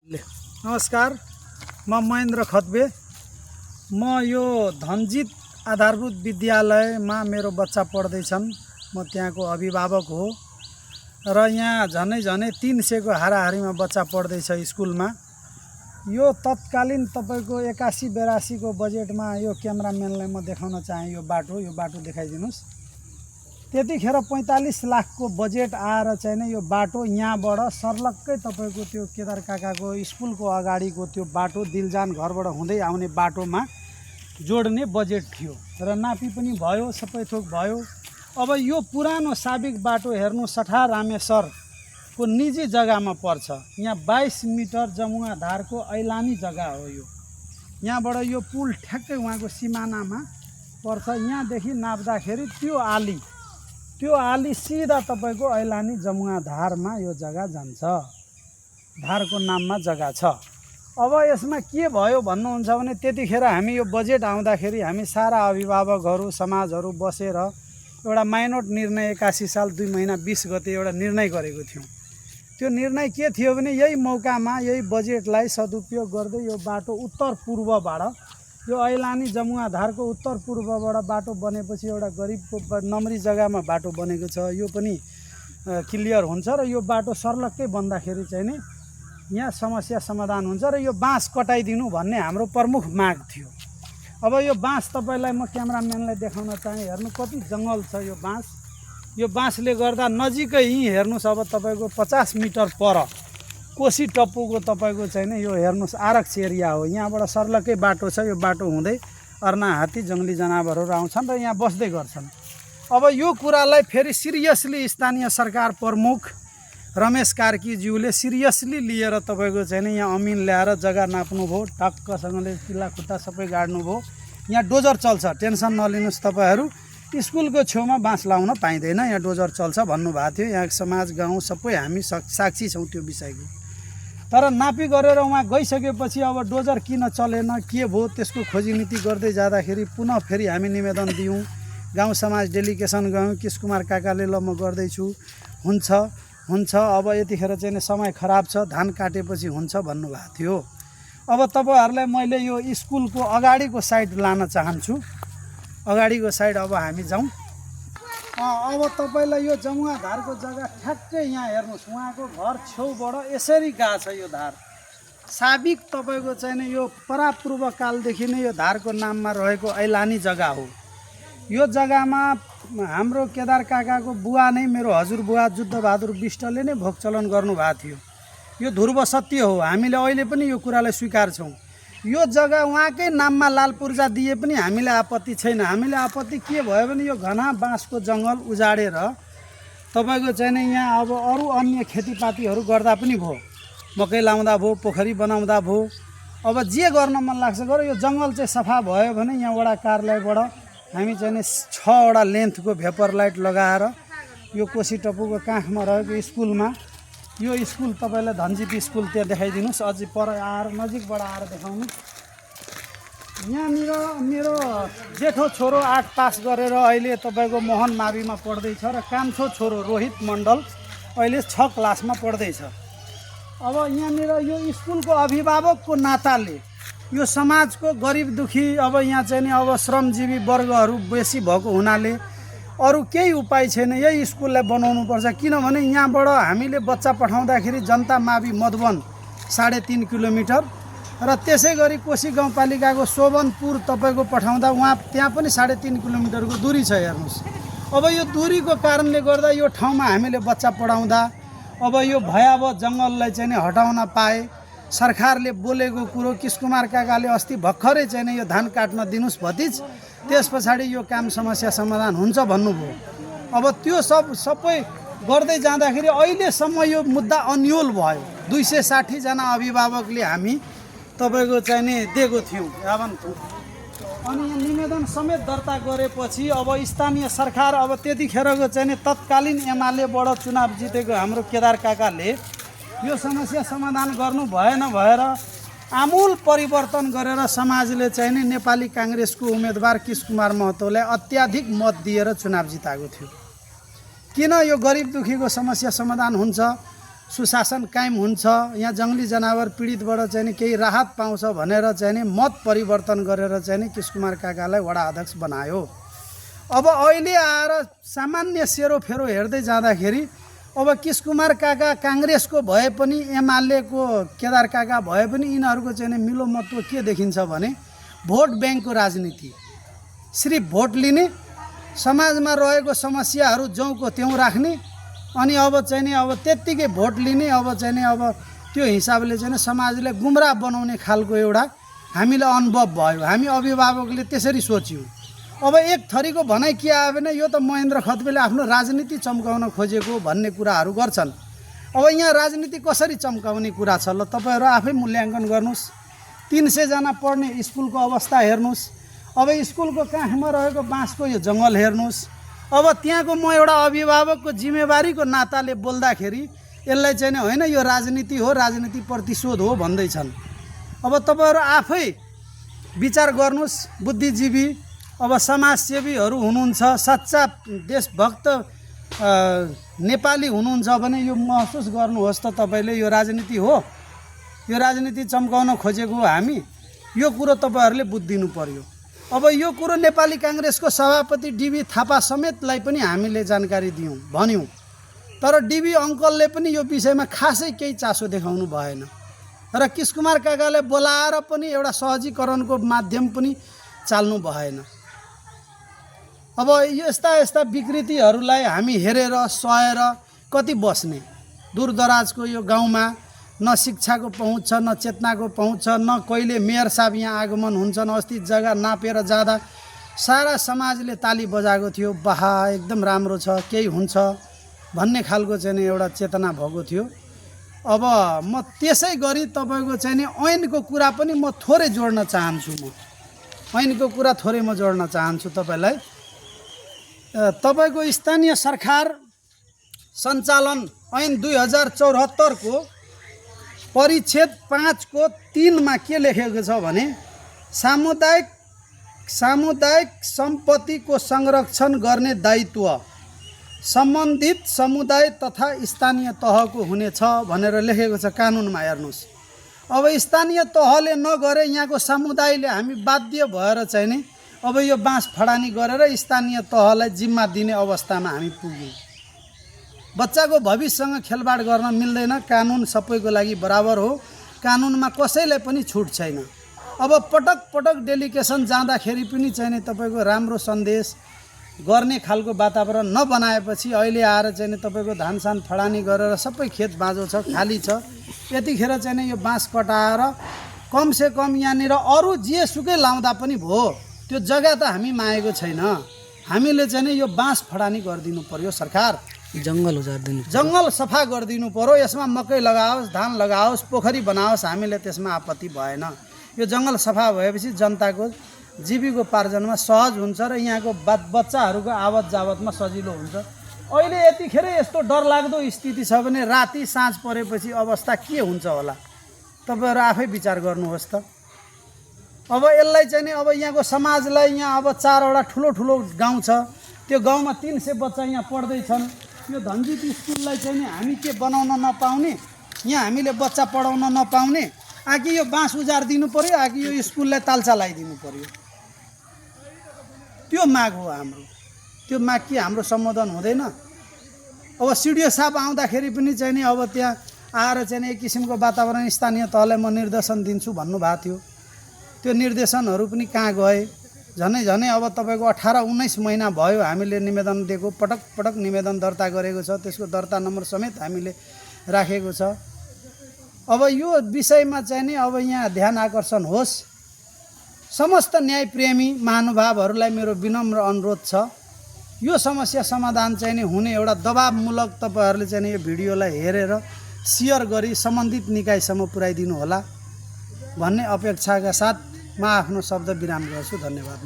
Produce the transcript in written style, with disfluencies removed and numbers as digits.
नमस्कार, म महेन्द्र खत्बे। म यो धनजित आधारभूत विद्यालयमा मेरो बच्चा पढ्दैछन्। म त्यहाँको अभिभावक हो र यहाँ झनै 300 को हाराहारीमा बच्चा पढ्दैछ स्कुलमा। यो तत्कालीन तपाईको 81-82 को बजेटमा यो क्यामेराम्यानलाई म देखाउन चाहे यो बाटो देखाइदिनुस्। त्यतिखेर 45 लाख को बजेट आएर चाहिँ नै यो बाटो यहाँबाट सर्लक्कै तपाईको त्यो केदार काकाको स्कुलको अगाडिको त्यो बाटो दिलजान घरबाट हुँदै आउने बाटोमा जोड्ने बजेट थियो र नापी पनि भयो, सबै थोक भयो। अब यो पुरानो साबिक बाटो हेर्नु सठा रामेश्वरको निजी जग्गामा पर्छ। यहाँ 22 मिटर जमुना धारको ऐलानी जग्गा हो यो। यहाँबाट यो पुल ठ्याक्कै उहाँको सिमानामा पर्छ। यहाँदेखि नाप्दाखेरि त्यो आली सिधा तपाईको ऐलानी जमुना धारमा यो जग्गा जान्छ। धारको नाममा जग्गा छ। अब यसमा के भयो भन्नुहुन्छ भने त्यतिखेर हामी यो बजेट आउँदाखेरि हामी सारा अभिभावकहरू समाजहरू बसेर एउटा माइनोट निर्णय 81 साल 2 महिना 20 गते एउटा निर्णय गरेको थियौँ। त्यो निर्णय के थियो भने यही मौकामा यही बजेटलाई सदुपयोग गर्दै यो बाटो उत्तर पूर्वबाट यो ऐलानी जमुना धारको उत्तर पूर्वबाट बाटो बनेपछि एउटा गरिबको नम्री जग्गामा बाटो बनेको छ। यो पनि क्लियर हुन्छ र यो बाटो सर्लक्कै बन्दाखेरि चाहिँ नि यहाँ समस्या समाधान हुन्छ र यो बाँस कटाइदिनु भन्ने हाम्रो प्रमुख माग थियो। अब यो बाँस तपाईलाई म क्यामेराम्यानलाई देखाउन चाहे। हेर्नु कति जङ्गल छ यो बाँस। यो बाँसले गर्दा नजिकै यहीँ हेर्नुस्। अब तपाईको 50 मिटर पर कोशी टप्पुको तपाईको चाहिँ नि यो हेर्नुस् आरक्ष एरिया हो। यहाँबाट सर्लक्कै बाटो छ। यो बाटो हुँदै अर्ना हात्ती जङ्गली जनावरहरू आउँछन् र यहाँ बस्दै गर्छन्। अब यो कुरालाई फेरि सिरियसली स्थानीय सरकार प्रमुख रमेश कार्कीज्यूले सिरियसली लिएर तपाईको चाहिँ नि यहाँ अमिन ल्याएर जग्गा नाप्नुभयो, टक्कसँगले किल्ला खुट्टा सबै गाड्नुभयो। यहाँ डोजर चल्छ, टेन्सन नलिनुस् तपाईहरू। स्कुलको छेउमा बाँस लाउन पाइँदैन, यहाँ डोजर चल्छ भन्नुभएको थियो। यहाँ समाज गाउँ सबै हामी साक्षी छौँ त्यो विषयको। तर नापी गरेर उहाँ गइसकेपछि अब डोजर किन चलेन, के भयो, त्यसको खोजी नीति गर्दै जाँदाखेरि पुनः फेरि हामी निवेदन दियौँ। गाउँ समाज डेलिगेसन गयौँ। किस कुमार काकाले ल म गर्दैछु, हुन्छ अब यतिखेर चाहिँ समय खराब छ, धान काटेपछि हुन्छ भन्नुभएको थियो। अब तपाईहरूलाई मैले यो स्कुलको अगाडिको साइड लान चाहन्छु। अगाडिको साइड अब हामी जाउँ। अब तपाईलाई यो जमुना धारको जग्गा ठ्याक्कै यहाँ हेर्नुहोस्। उहाँको घर छेउबाट यसरी गएको छ यो धार। साबिक तपाईको चाहिँ नि यो परापूर्व कालदेखि नै यो धारको नाममा रहेको ऐलानी जग्गा हो। यो जग्गामा हाम्रो केदार काकाको बुवा नै मेरो हजुरबुवा जुद्धबहादुर विष्टले नै भोग चलन गर्नुभएको थियो। यो ध्रुव सत्य हो। हामीले अहिले पनि यो कुरालाई स्वीकार छौँ। यो जग्गा उहाँकै नाममा लाल पूर्जा दिए पनि हामीलाई आपत्ति छैन। हामीले आपत्ति के भयो भने यो घना बाँसको जङ्गल उजाडेर तपाईको चाहिँ नि यहाँ अब अरू अन्य खेतीपातीहरू गर्दा पनि भयो, मकै लाउँदा भयो, पोखरी बनाउँदा भयो। अब जे गर्न मन लाग्छ गर। यो जङ्गल चाहिँ सफा भयो भने यहाँ वडा कार्यालयबाट हामी चाहिँ नि 6 वटा लेन्थको भेपर लाइट लगाएर यो कोशी टप्पुको काखमा रहेको स्कुलमा यो स्कुल तपाईलाई धनजित स्कुल त्यहाँ देखाइदिनुस्। अझै पर आएर नजिकबाट आएर देखाउनु। यहाँनिर मेरो जेठो छोरो 8 पास गरेर अहिले तपाईको मोहन माविमा पढ्दैछ र कान्छो छोरो रोहित मण्डल अहिले 6 क्लासमा पढ्दैछ। अब यहाँनिर यो स्कुलको अभिभावकको नाताले यो समाजको गरिब दुखी अब यहाँ चाहिँ नि अब श्रमजीवी वर्गहरू बेसी भएको हुनाले अरू केही उपाय छैन, यही स्कुललाई बनाउनुपर्छ। किनभने यहाँबाट हामीले बच्चा पठाउँदाखेरि जनता मावि मधुवन 3.5 किलोमिटर र त्यसै गरी कोशी गाउँपालिकाको शोभनपुर तपाईको पठाउँदा उहाँ त्यहाँ पनि 3.5 किलोमिटरको दूरी छ। हेर्नुहोस् अब यो दूरीको कारणले गर्दा यो ठाउँमा हामीले बच्चा पढाउँदा अब यो भयावह जङ्गललाई चाहिँ नि हटाउन पाए। सरकारले बोलेको कुरो किस कुमार काकाले अस्ति भर्खरै चाहिँ नि यो धान काट्न दिनुस् भतिज, त्यस पछाडि यो काम समस्या समाधान हुन्छ भन्नुभयो। अब त्यो सबै गर्दै जाँदाखेरि अहिलेसम्म यो मुद्दा अन्यल भयो। 260 जना अभिभावकले हामी तपाईको चाहिँ नि दिएको थियौँ अनि यहाँ निवेदन समेत दर्ता गरेपछि अब स्थानीय सरकार अब त्यतिखेरको चाहिँ नि तत्कालीन एमालेबाट चुनाव जितेको हाम्रो केदार काकाले यो समस्या समाधान गर्नु भएन भएर आमूल परिवर्तन गरेर समाजले चाहिँ नि नेपाली काङ्ग्रेसको उम्मेदवार किस कुमार महतोलाई अत्याधिक मत दिएर चुनाव जिताएको थियो। किन यो गरिब दुखीको समस्या समाधान हुन्छ सुशासन कायम हुन्छ, यहाँ जङ्गली जनावर पीडितबाट चाहिँ नि केही राहत पाउँछ भनेर चाहिँ नि मत परिवर्तन गरेर चाहिँ नि कृष्णकुमार काकालाई वडा अध्यक्ष बनायो। अब अहिले आएर सामान्य सेरोफेरो हेर्दै जाँदाखेरि अब कृष्णकुमार काका काङ्ग्रेसको भए पनि एमालेको केदार काका भए पनि यिनीहरूको चाहिँ नि मिलोमत्व के देखिन्छ भने भोट ब्याङ्कको राजनीति, सिर्फ भोट लिने, समाजमा रहेको समस्याहरू जौँको त्योँ राख्ने, अनि अब चाहिँ नि अब त्यत्तिकै भोट लिने, अब चाहिँ नि अब त्यो हिसाबले चाहिँ समाजलाई गुमराह बनाउने खालको एउटा हामीलाई अनुभव भयो। हामी अभिभावकले त्यसरी सोच्यौँ। अब एक थरीको भनाइ के आयो भने यो त महेन्द्र खत्बेले आफ्नो राजनीति चम्काउन खोजेको भन्ने कुराहरू गर्छन्। अब यहाँ राजनीति कसरी चम्काउने कुरा छ ल तपाईँहरू आफै मूल्याङ्कन गर्नुहोस्। 300 जना पढ्ने स्कुलको अवस्था हेर्नुहोस्। अब स्कुलको काखमा रहेको बाँसको यो जङ्गल हेर्नुहोस्। अब त्यहाँको म एउटा अभिभावकको जिम्मेवारीको नाताले बोल्दाखेरि यसलाई चाहिँ नि होइन यो राजनीति हो, राजनीति प्रतिशोध हो भन्दैछन्। अब तपाईँहरू आफै विचार गर्नुहोस्। बुद्धिजीवी अब समाजसेवीहरू हुनुहुन्छ, सच्चा देशभक्त नेपाली हुनुहुन्छ भने यो महसुस गर्नुहोस् त तपाईँले यो राजनीति हो, यो राजनीति चम्काउन खोजेको हो हामी, यो कुरो तपाईँहरूले बुझिदिनु पर्यो। अब यो कुरो नेपाली काङ्ग्रेसको सभापति डीबी थापा समेतलाई पनि हामीले जानकारी दियौँ, भन्यौँ, तर डीबी अङ्कलले पनि यो विषयमा खासै केही चासो देखाउनु भएन र कृष्णकुमार काकाले बोलाएर पनि एउटा सहजीकरणको माध्यम पनि चाल्नु भएन। अब यस्ता यस्ता विकृतिहरूलाई हामी हेरेर सहेर कति बस्ने? दूरदराजको यो गाउँमा न शिक्षाको पहुँच छ, न चेतनाको पहुँच छ, न कहिले मेयर साहब यहाँ आगमन हुन्छन्। अस्ति जग्गा नापेर जाँदा सारा समाजले ताली बजाएको थियो, बाहा एकदम राम्रो छ, केही हुन्छ भन्ने खालको चाहिँ एउटा चेतना भएको थियो। अब म त्यसै गरी तपाईँको चाहिँ नि ऐनको कुरा पनि म थोरै जोड्न चाहन्छु। ऐनको कुरा थोरै म जोड्न चाहन्छु तपाईँलाई। तपाईँको स्थानीय सरकार सञ्चालन ऐन 2074 को परिच्छेद 5 को 3 मा के लेखेको छ भने सामुदायिक सम्पत्तिको संरक्षण गर्ने दायित्व सम्बन्धित समुदाय तथा स्थानीय तहको हुनेछ भनेर लेखेको छ कानुनमा। हेर्नुहोस्, अब स्थानीय तहले नगरे यहाँको समुदायले हामी बाध्य भएर चाहिँ नि अब यो बाँस फडानी गरेर स्थानीय तहलाई जिम्मा दिने अवस्थामा हामी पुग्यौँ। बच्चाको भविष्यसँग खेलबाड गर्न मिल्दैन। कानुन सबैको लागि बराबर हो, कानुनमा कसैलाई पनि छुट छैन। अब पटक पटक डेलिगेसन जाँदाखेरि पनि चाहिँ नि तपाईँको राम्रो सन्देश गर्ने खालको वातावरण नबनाएपछि अहिले आएर चाहिँ नि तपाईँको धानसान फडानी गरेर सबै खेत बाँझो छ, खाली छ। यतिखेर चाहिँ नि यो बाँस कटाएर कमसेकम यहाँनिर अरू जेसुकै लाउँदा पनि भयो, त्यो जग्गा त हामी मागेको छैन। हामीले चाहिँ नि यो बाँस फडानी गरिदिनु पर्यो। सरकार जङ्गल उजाडिदिनु, जङ्गल सफा गरिदिनु पर्यो। यसमा मकै लगाओस्, धान लगाओस्, पोखरी बनाओस्, हामीले त्यसमा आपत्ति भएन। यो जङ्गल सफा भएपछि जनताको जीविकोपार्जनमा सहज हुन्छ र यहाँको बच्चाहरूको आवत जावतमा सजिलो हुन्छ। अहिले यतिखेर यस्तो डरलाग्दो स्थिति छ भने राति साँझ परेपछि अवस्था के हुन्छ होला तपाईँहरू आफै विचार गर्नुहोस् त। अब यसलाई चाहिँ नि अब यहाँको समाजलाई, यहाँ अब 4वटा ठुलो ठुलो गाउँ छ, त्यो गाउँमा 300 बच्चा यहाँ पढ्दैछन्। यो धनजित स्कुललाई चाहिँ नि हामी के बनाउन नपाउने, यहाँ हामीले बच्चा पढाउन नपाउने, आकि यो बाँस उजाडिदिनु पर्यो, आकि यो स्कुललाई ताल्चा लगाइदिनु पर्यो। त्यो माग हो हाम्रो। त्यो माग के हाम्रो सम्बोधन हुँदैन? अब सिडिओ साहब आउँदाखेरि पनि चाहिँ नि अब त्यहाँ आएर चाहिँ नि एक किसिमको वातावरण स्थानीय तहलाई म निर्देशन दिन्छु भन्नुभएको थियो। त्यो निर्देशनहरू पनि कहाँ गए? झनै अब तपाईँको 18-19 महिना भयो हामीले निवेदन दिएको, पटक पटक निवेदन दर्ता गरेको छ, त्यसको दर्ता नम्बर समेत हामीले राखेको छ। अब यो विषयमा चाहिँ नि अब यहाँ ध्यान आकर्षण होस्। समस्त न्यायप्रेमी महानुभावहरूलाई मेरो विनम्र अनुरोध छ, यो समस्या समाधान चाहिँ नि हुने एउटा दबावमूलक तपाईँहरूले चाहिँ यो भिडियोलाई हेरेर सेयर गरी सम्बन्धित निकायसम्म पुर्याइदिनु होला भन्ने अपेक्षाका साथ म आफ्नो शब्द विराम गर्छु। धन्यवाद।